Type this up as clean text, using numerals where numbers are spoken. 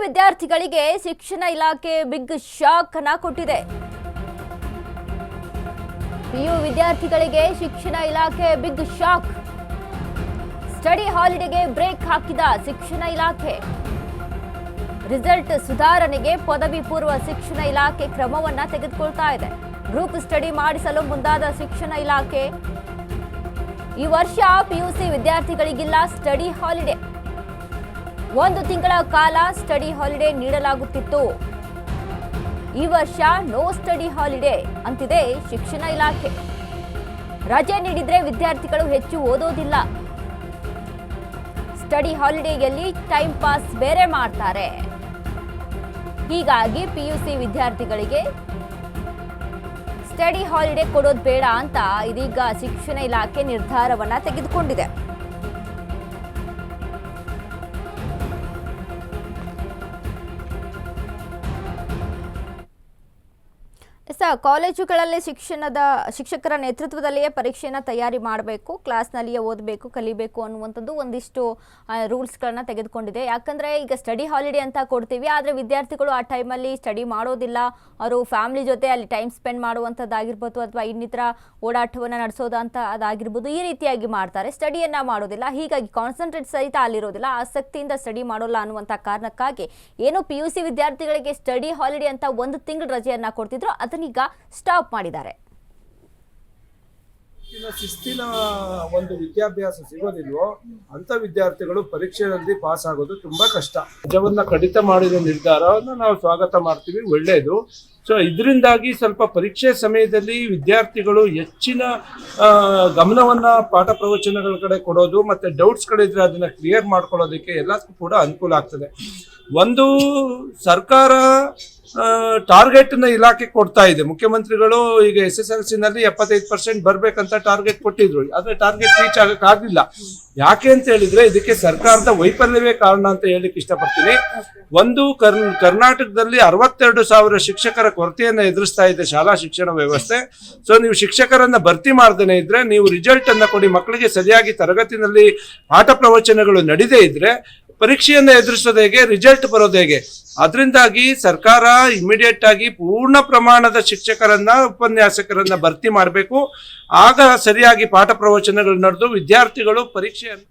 ವಿದ್ಯಾರ್ಥಿಗಳಿಗೆ ಶಿಕ್ಷಣ ಇಲಾಖೆ ಬಿಗ್ ಶಾಕ್ ಅನ್ನು ಕೊಟ್ಟಿದೆ. ಪಿಯು ವಿದ್ಯಾರ್ಥಿಗಳಿಗೆ ಶಿಕ್ಷಣ ಇಲಾಖೆ ಬಿಗ್ ಶಾಕ್. ಸ್ಟಡಿ ಹಾಲಿಡೇಗೆ ಬ್ರೇಕ್ ಹಾಕಿದ ಶಿಕ್ಷಣ ಇಲಾಖೆ. ರಿಸಲ್ಟ್ ಸುಧಾರಣೆಗೆ ಪದವಿ ಪೂರ್ವ ಶಿಕ್ಷಣ ಇಲಾಖೆ ಕ್ರಮವನ್ನ ತೆಗೆದುಕೊಳ್ತಾ ಇದೆ. ಗ್ರೂಪ್ ಸ್ಟಡಿ ಮಾಡಿಸಲು ಮುಂದಾದ ಶಿಕ್ಷಣ ಇಲಾಖೆ ಈ ವರ್ಷ ಪಿಯುಸಿ ವಿದ್ಯಾರ್ಥಿಗಳಿಗಿಲ್ಲ ಸ್ಟಡಿ ಹಾಲಿಡೇ. 1 ತಿಂಗಳ ಕಾಲ ಸ್ಟಡಿ ಹಾಲಿಡೇ ನೀಡಲಾಗುತ್ತಿತ್ತು. ಈ ವರ್ಷ ನೋ ಸ್ಟಡಿ ಹಾಲಿಡೇ ಅಂತಿದೆ ಶಿಕ್ಷಣ ಇಲಾಖೆ. ರಜೆ ನೀಡಿದ್ರೆ ವಿದ್ಯಾರ್ಥಿಗಳು ಹೆಚ್ಚು ಓದೋದಿಲ್ಲ. ಸ್ಟಡಿ ಹಾಲಿಡೇಯಲ್ಲಿ ಟೈಮ್ ಪಾಸ್ ಬೇರೆ ಮಾಡ್ತಾರೆ. ಹೀಗಾಗಿ ಪಿಯುಸಿ ವಿದ್ಯಾರ್ಥಿಗಳಿಗೆ ಸ್ಟಡಿ ಹಾಲಿಡೇ ಕೊಡೋದು ಬೇಡ ಅಂತ ಇದೀಗ ಶಿಕ್ಷಣ ಇಲಾಖೆ ನಿರ್ಧಾರವನ್ನ ತೆಗೆದುಕೊಂಡಿದೆ. ಕಾಲೇಜುಗಳಲ್ಲಿ ಶಿಕ್ಷಕರ ನೇತೃತ್ವದಲ್ಲಿಯೇ ಪರೀಕ್ಷೆಯನ್ನು ತಯಾರಿ ಮಾಡಬೇಕು, ಕ್ಲಾಸ್ನಲ್ಲಿಯೇ ಓದಬೇಕು, ಕಲಿಬೇಕು ಅನ್ನುವಂಥದ್ದು ಒಂದಿಷ್ಟು ರೂಲ್ಸ್ಗಳನ್ನ ತೆಗೆದುಕೊಂಡಿದೆ. ಯಾಕಂದರೆ ಈಗ ಸ್ಟಡಿ ಹಾಲಿಡೇ ಅಂತ ಕೊಡ್ತೀವಿ, ಆದರೆ ವಿದ್ಯಾರ್ಥಿಗಳು ಆ ಟೈಮಲ್ಲಿ ಸ್ಟಡಿ ಮಾಡೋದಿಲ್ಲ. ಅವರು ಫ್ಯಾಮಿಲಿ ಜೊತೆ ಅಲ್ಲಿ ಟೈಮ್ ಸ್ಪೆಂಡ್ ಮಾಡುವಂಥದ್ದಾಗಿರ್ಬೋದು ಅಥವಾ ಇನ್ನಿತರ ಓಡಾಟವನ್ನು ನಡೆಸೋದಂತ ಅದಾಗಿರ್ಬೋದು. ಈ ರೀತಿಯಾಗಿ ಮಾಡ್ತಾರೆ, ಸ್ಟಡಿಯನ್ನು ಮಾಡೋದಿಲ್ಲ. ಹೀಗಾಗಿ ಕಾನ್ಸಂಟ್ರೇಟ್ ಸಹಿತ ಅಲ್ಲಿರೋದಿಲ್ಲ, ಆಸಕ್ತಿಯಿಂದ ಸ್ಟಡಿ ಮಾಡೋಲ್ಲ ಅನ್ನುವಂಥ ಕಾರಣಕ್ಕಾಗಿ ಏನು PUC ವಿದ್ಯಾರ್ಥಿಗಳಿಗೆ ಸ್ಟಡಿ ಹಾಲಿಡೇ ಅಂತ 1 ತಿಂಗಳ ರಜೆಯನ್ನು ಕೊಡ್ತಿದ್ರು ಅದನ್ನೀಗ ಸ್ಟಾಪ್ ಮಾಡಿದ್ದಾರೆ. ಶಿಸ್ತಿನ ಒಂದು ವಿದ್ಯಾಭ್ಯಾಸ ಸಿಗೋದಿಲ್ವೋ ಅಂತ ವಿದ್ಯಾರ್ಥಿಗಳು ಪರೀಕ್ಷೆಯಲ್ಲಿ ಪಾಸ್ ಆಗೋದು ತುಂಬಾ ಕಷ್ಟ. ರಜವನ್ನ ಕಡಿತ ಮಾಡಿದ ನಿರ್ಧಾರವನ್ನು ನಾವು ಸ್ವಾಗತ ಮಾಡ್ತೀವಿ, ಒಳ್ಳೆಯದು. ಸೊ ಇದರಿಂದಾಗಿ ಸ್ವಲ್ಪ ಪರೀಕ್ಷೆ ಸಮಯದಲ್ಲಿ ವಿದ್ಯಾರ್ಥಿಗಳು ಹೆಚ್ಚಿನ ಗಮನವನ್ನ ಪಾಠ ಪ್ರವಚನಗಳ ಕಡೆ ಕೊಡೋದು ಮತ್ತೆ ಡೌಟ್ಸ್ಗಳಿದ್ರೆ ಅದನ್ನ ಕ್ಲಿಯರ್ ಮಾಡ್ಕೊಳ್ಳೋದಕ್ಕೆ ಎಲ್ಲದಕ್ಕೂ ಕೂಡ ಅನುಕೂಲ ಆಗ್ತದೆ. ಒಂದು ಸರ್ಕಾರ ಟಾರ್ಗೆಟ್ನ ಇಲಾಖೆ ಕೊಡ್ತಾ ಇದೆ. ಮುಖ್ಯಮಂತ್ರಿಗಳು ಈಗ SSLC ನಲ್ಲಿ 75% ಬರ್ಬೇಕಂತ ಟಾರ್ಗೆಟ್ ಕೊಟ್ಟಿದ್ರು, ಆದ್ರೆ ಟಾರ್ಗೆಟ್ ರೀಚ್ ಆಗಕ್ಕಾಗಲಿಲ್ಲ. ಯಾಕೆ ಅಂತ ಹೇಳಿದ್ರೆ ಇದಕ್ಕೆ ಸರ್ಕಾರದ ವೈಫಲ್ಯವೇ ಕಾರಣ ಅಂತ ಹೇಳಿಕ್ಕೆ ಇಷ್ಟಪಡ್ತೀನಿ. ಒಂದು ಕರ್ನಾಟಕದಲ್ಲಿ 62,000 ಶಿಕ್ಷಕರ ಕೊರತೆಯನ್ನ ಎದುರಿಸ್ತಾ ಇದೆ ಶಾಲಾ ಶಿಕ್ಷಣ ವ್ಯವಸ್ಥೆ. ಸೊ ನೀವು ಶಿಕ್ಷಕರನ್ನ ಭರ್ತಿ ಮಾಡದೇನೆ ಇದ್ರೆ, ನೀವು ರಿಸಲ್ಟ್ ಅನ್ನ ಕೊಡಿ, ಮಕ್ಕಳಿಗೆ ಸರಿಯಾಗಿ ತರಗತಿನಲ್ಲಿ ಪಾಠ ಪ್ರವಚನಗಳು ನಡೆದೇ ಇದ್ರೆ ಪರೀಕ್ಷೆಯನ್ನ ಎದುರಿಸೋದು ಹೇಗೆ, ರಿಸಲ್ಟ್ ಬರೋದು ಹೇಗೆ? ಅದರಿಂದಾಗಿ ಸರ್ಕಾರ ಇಮಿಡಿಯೇಟ್ ಆಗಿ ಪೂರ್ಣ ಪ್ರಮಾಣದ ಶಿಕ್ಷಕರನ್ನ ಉಪನ್ಯಾಸಕರನ್ನ ಭರ್ತಿ ಮಾಡಬೇಕು. ಆಗ ಸರಿಯಾಗಿ ಪಾಠ ಪ್ರವಚನಗಳು ನಡೆದು ವಿದ್ಯಾರ್ಥಿಗಳು ಪರೀಕ್ಷೆಯನ್ನು